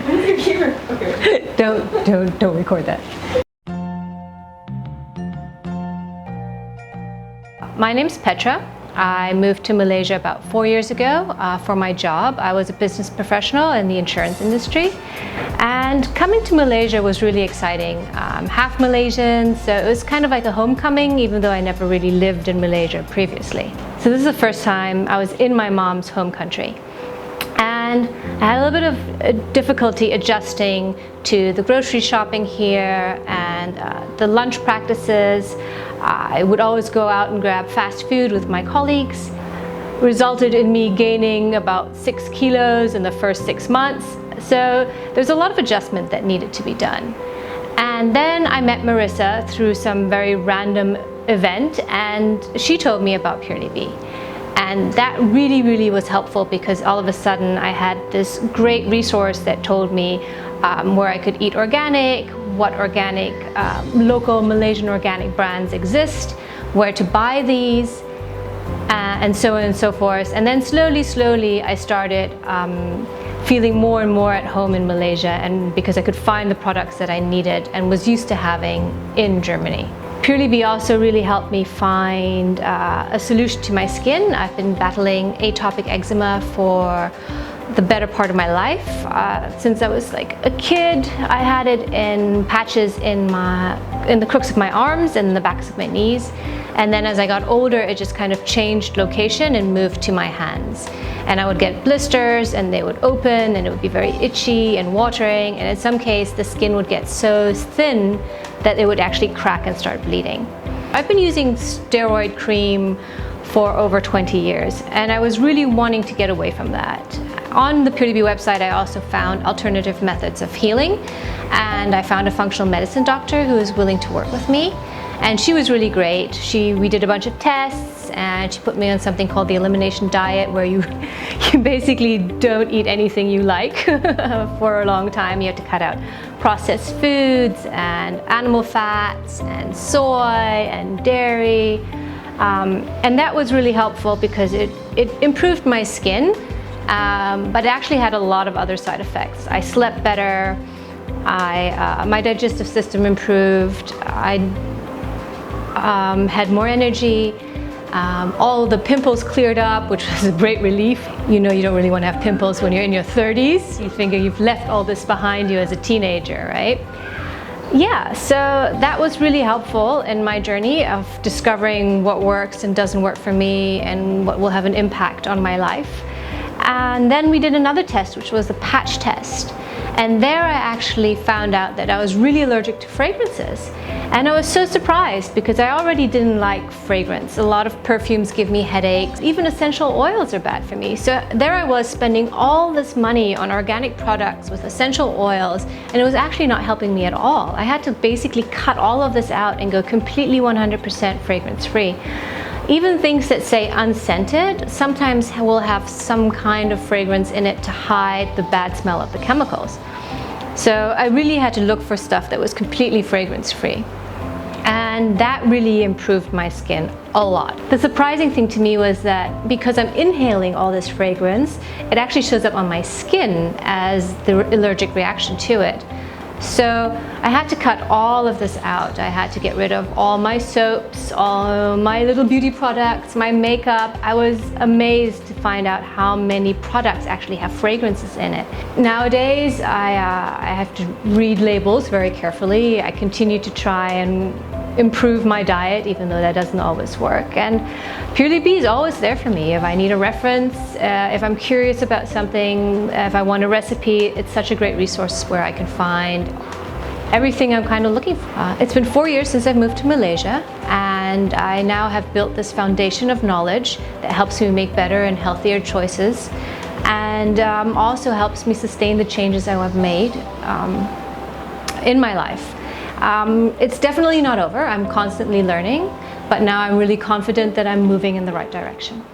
Okay. Don't record that. My name's Petra. I moved to Malaysia about 4 years ago for my job. I was a business professional in the insurance industry, and coming to Malaysia was really exciting. Half Malaysian, so it was kind of like a homecoming, even though I never really lived in Malaysia previously. So this is the first time I was in my mom's home country. And I had a little bit of difficulty adjusting to the grocery shopping here and the lunch practices. I would always go out and grab fast food with my colleagues. Resulted in me gaining about 6 kilos in the first 6 months. So there's a lot of adjustment that needed to be done. And then I met Marissa through some very random event, and she told me about PurelyB. And that really was helpful, because all of a sudden I had this great resource that told me where I could eat organic, what organic, local Malaysian organic brands exist, where to buy these, and so on and so forth. And then slowly I started feeling more and more at home in Malaysia, and because I could find the products that I needed and was used to having in Germany. PurelyB also really helped me find a solution to my skin. I've been battling atopic eczema for the better part of my life. Since I was like a kid, I had it in patches in the crooks of my arms and the backs of my knees. And then as I got older, it just kind of changed location and moved to my hands. And I would get blisters, and they would open, and it would be very itchy and watering. And in some cases, the skin would get so thin that it would actually crack and start bleeding. I've been using steroid cream for over 20 years, and I was really wanting to get away from that. On the PurelyB website, I also found alternative methods of healing, and I found a functional medicine doctor who was willing to work with me. And she was really great. We did a bunch of tests, and she put me on something called the elimination diet, where you basically don't eat anything you like for a long time. You have to cut out processed foods and animal fats and soy and dairy. And that was really helpful because it improved my skin, but it actually had a lot of other side effects. I slept better, my digestive system improved, I had more energy, all the pimples cleared up, which was a great relief. You know, you don't really want to have pimples when you're in your 30s. You figure you've left all this behind you as a teenager, right? Yeah, so that was really helpful in my journey of discovering what works and doesn't work for me and what will have an impact on my life. And then we did another test, which was the patch test. And there I actually found out that I was really allergic to fragrances. And I was so surprised, because I already didn't like fragrance. A lot of perfumes give me headaches. Even essential oils are bad for me. So there I was spending all this money on organic products with essential oils, and it was actually not helping me at all. I had to basically cut all of this out and go completely 100% fragrance-free. Even things that say unscented sometimes will have some kind of fragrance in it to hide the bad smell of the chemicals. So I really had to look for stuff that was completely fragrance-free. And that really improved my skin a lot. The surprising thing to me was that because I'm inhaling all this fragrance, it actually shows up on my skin as the allergic reaction to it. So I had to cut all of this out. I had to get rid of all my soaps, all my little beauty products, my makeup. I was amazed to find out how many products actually have fragrances in it. Nowadays, I have to read labels very carefully. I continue to try and improve my diet, even though that doesn't always work. And PurelyB is always there for me. If I need a reference, if I'm curious about something, if I want a recipe, it's such a great resource where I can find everything I'm kind of looking for. It's been 4 years since I've moved to Malaysia, and I now have built this foundation of knowledge that helps me make better and healthier choices, and also helps me sustain the changes I have made in my life. It's definitely not over. I'm constantly learning, but now I'm really confident that I'm moving in the right direction.